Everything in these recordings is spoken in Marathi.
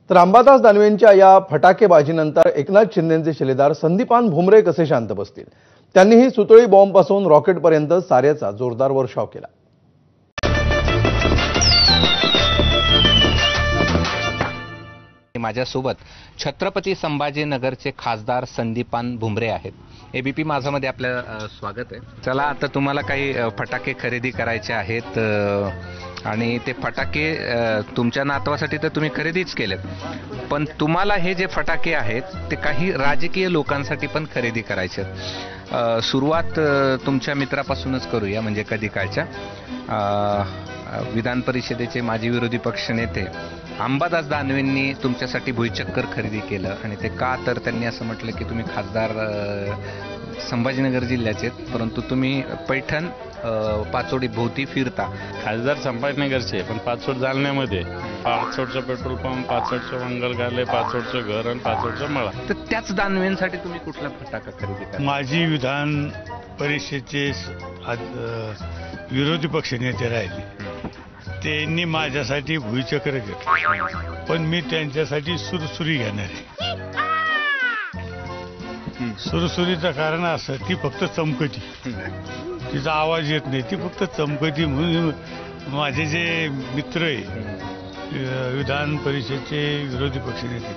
तर अंबादास दानवेंच्या या फटाकेबाजीनंतर एकनाथ शिंदेचे शिलेदार संदीपान भुमरे कसे शांत बसतील? त्यांनीही सुतळी बॉम्बपासून रॉकेटपर्यंत साऱ्याचा जोरदार वर्षाव केला. माझ्यासोबत छत्रपती संभाजीनगरचे खासदार संदीपान भुमरे आहेत. एबीपी माझामध्ये आपलं स्वागत आहे. चला, आता तुम्हाला काही फटाके खरेदी करायचे आहेत आणि ते फटाके तुमच्या नातवासाठी तर तुम्ही खरेदीच केलेत, पण तुम्हाला हे जे फटाके आहेत ते काही राजकीय लोकांसाठी पण खरेदी करायचे आहेत. सुरुवात तुमच्या मित्रापासूनच करूया, म्हणजे कधी काळच्या विधान परिषदेचे माजी विरोधी पक्षनेते अंबादास दानवेंनी तुमच्यासाठी भुईचक्कर खरेदी केलं. आणि ते का, तर त्यांनी असं म्हटलं की तुम्ही खासदार संभाजीनगर जिल्ह्याचे, परंतु तुम्ही पैठण पाचोडी भोवती फिरता. खासदार संभाजीनगरचे, पण पाचोड जालन्यामध्ये, पाचोडचं पेट्रोल पंप, पाचोडचं मंगलगाले, पाचोडचं घर आणि पाचोडचं मळा. तर त्याच दानवेंसाठी तुम्ही कुठला फटाका खरेदी करा? माजी विधान परिषदेचे विरोधी पक्षनेते राहिले, त्यांनी माझ्यासाठी भुईचक्र घेतलं, पण मी त्यांच्यासाठी सुरसुरी घेणार आहे. सुरसुरीचं कारण असं, ती फक्त चमकती, तिचा आवाज येत नाही, ती फक्त चमकती. म्हणून माझे जे मित्र आहे विधान परिषदेचे विरोधी पक्षनेते,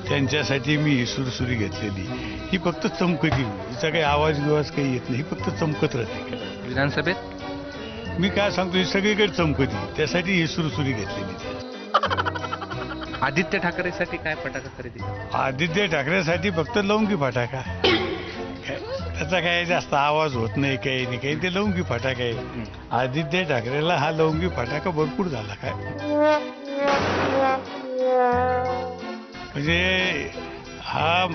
त्यांच्यासाठी मी ही सुरसुरी घेतलेली. ही फक्त चमकती, तिचा काही आवाज बिवाज काही येत नाही, ही फक्त चमकत राहते. विधानसभेत मी काय सांगतो, ही सगळीकडे चमकती, त्यासाठी ही सुरसुरी घेतलेली. आदित्य ठाकरेसाठी काय फटाका खरेदी? आदित्य ठाकरेसाठी फक्त लवंगी फटाका, त्याचा काय जास्त आवाज होत नाही, काही नाही, काही ते लवंगी फटाका आहे. आदित्य ठाकरेला हा लवंगी फटाका भरपूर झाला काय, म्हणजे हा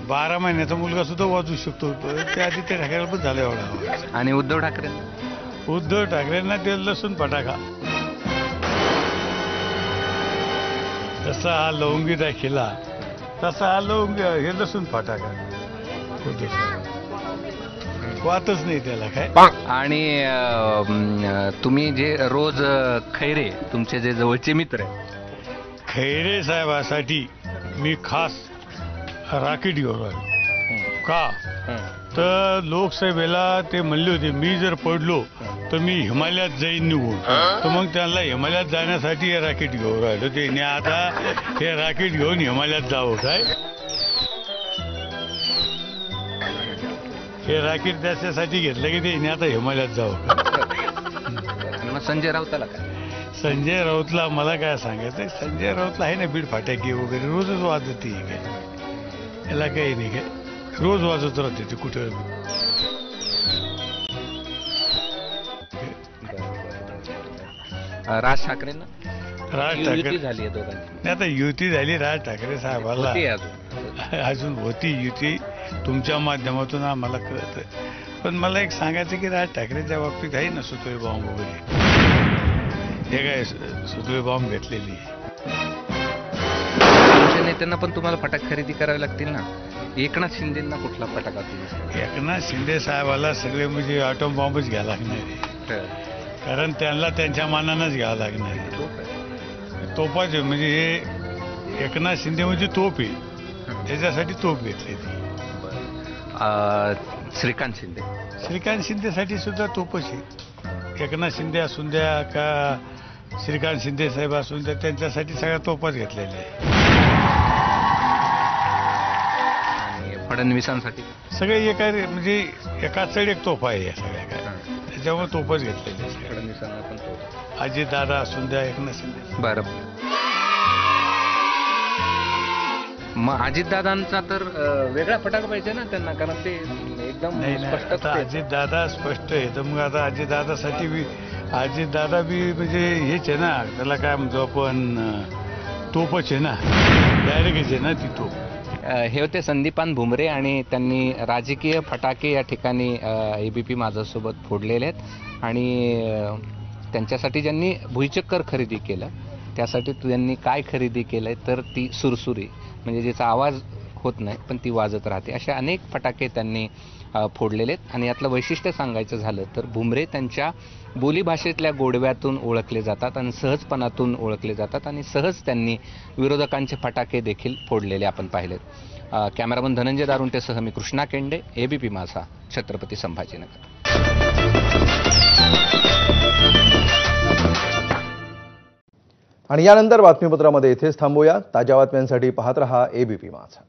12 महिन्याचा मुलगा सुद्धा वाजवू शकतो. ते आदित्य ठाकरेला पण झाला एवढा. आणि उद्धव ठाकरेंना ते लसूण फटाका, जसा हा लवंगी दाखिला तसा हा लवंगी, हे लसूण फटाका वाटच नाही त्याला काय. आणि तुम्ही जे रोज खैरे, तुमचे जे जवळचे मित्र आहेत, खैरे साहेबासाठी मी खास राकेट घेऊन आलो. का तर लोकसभेला ते म्हणले होते, मी जर पडलो तर मी हिमालयात जाईन निघून, तर मग त्यांना हिमालयात जाण्यासाठी हे राकेट घेऊन राहिलो. ते आता हे राकेट घेऊन हिमालयात जावं काय, हे राकेट त्याच्यासाठी घेतलं की ते आता हिमालयात जावं. मग संजय राऊताला काय? संजय राऊतला मला काय सांगायचं, संजय राऊतला आहे ना बीड फाटाकी वगैरे रोजच वाजवते काय, याला काही नाही काय, रोज वाजवत राहते ते कुठं. राज ठाकरेंना राज ठाकरे झाली आहे दोघांची. नाही, आता युती झाली. राज ठाकरे साहेबाला अजून होती युती, तुमच्या माध्यमातून आम्हाला कळत. पण मला एक सांगायचं की राज ठाकरेच्या बाबतीत आहे ना सुतळी बॉम्ब वगैरे, हे काय सुतळी बॉम्ब घेतलेली. तुमच्या नेत्यांना पण तुम्हाला फटाके खरेदी करावे लागतील ना. एकनाथ शिंदेना कुठला फटाका? एकनाथ शिंदे साहेबाला सगळे म्हणजे ॲटॉम बॉम्बच घ्यायला लागणार आहे, कारण त्यांना त्यांच्या मानानंच घ्यावं लागणार आहे. तोपाचे म्हणजे हे एकनाथ शिंदे म्हणजे तोप आहे, त्याच्यासाठी तोप घेतली ती. श्रीकांत शिंदेसाठी सुद्धा तोपच आहे. एकनाथ शिंदे असून द्या का श्रीकांत शिंदे साहेब असून द्या, त्यांच्यासाठी सगळ्या तोपाच घेतलेल्या आहे. फडणवीसांसाठी सगळे एका म्हणजे एका चढ एक तोफा आहे या सगळ्या काय, त्याच्यामुळे तोफच घेतलेले. फडणवीसांना पण तोफ, अजित दादा असून द्या, एकनाथ शिंदे. बरं, मग अजितदादांचा तर वेगळा फटाका पाहिजे ना त्यांना, कारण ते एकदम स्पष्ट. अजित दादा स्पष्ट आहे, तर मग आता अजित दादासाठी बी अजित दादा बी म्हणजे हेच आहे ना, त्याला काय म्हणतो आपण, तोपच आहे ना, डायरेक्टच आहे ना ती तोप. हे होते संदीपान भुमरे आणि त्यांनी राजकीय फटाके या ठिकाणी एबीपी माझ्यासोबत फोडलेले आहेत. आणि त्यांच्यासाठी ज्यांनी भुईचक्कर खरेदी केलं, त्यासाठी त्यांनी काय खरेदी केलंय तर ती सुरसुरी, म्हणजे ज्याचा आवाज होत नाही, पण ती वाजत राहते. असे अनेक फटाके त्यांनी फोडलेले आहेत. आणि यातलं वैशिष्ट्य सांगायचं झालं तर भुमरे त्यांच्या बोलीभाषेतल्या गोडव्यातून ओळखले जातात आणि सहजपणातून ओळखले जातात आणि सहज त्यांनी विरोधकांचे फटाके देखील फोडलेले आपण पाहिलेत. कॅमेरामन धनंजय दारुंटेसह मी कृष्णा केंडे, एबीपी माझा, छत्रपती संभाजीनगर. आणि यानंतर बातमीपत्रामध्ये इथेच थांबूया. ताज्या बातम्यांसाठी पाहत रहा एबीपी माझा.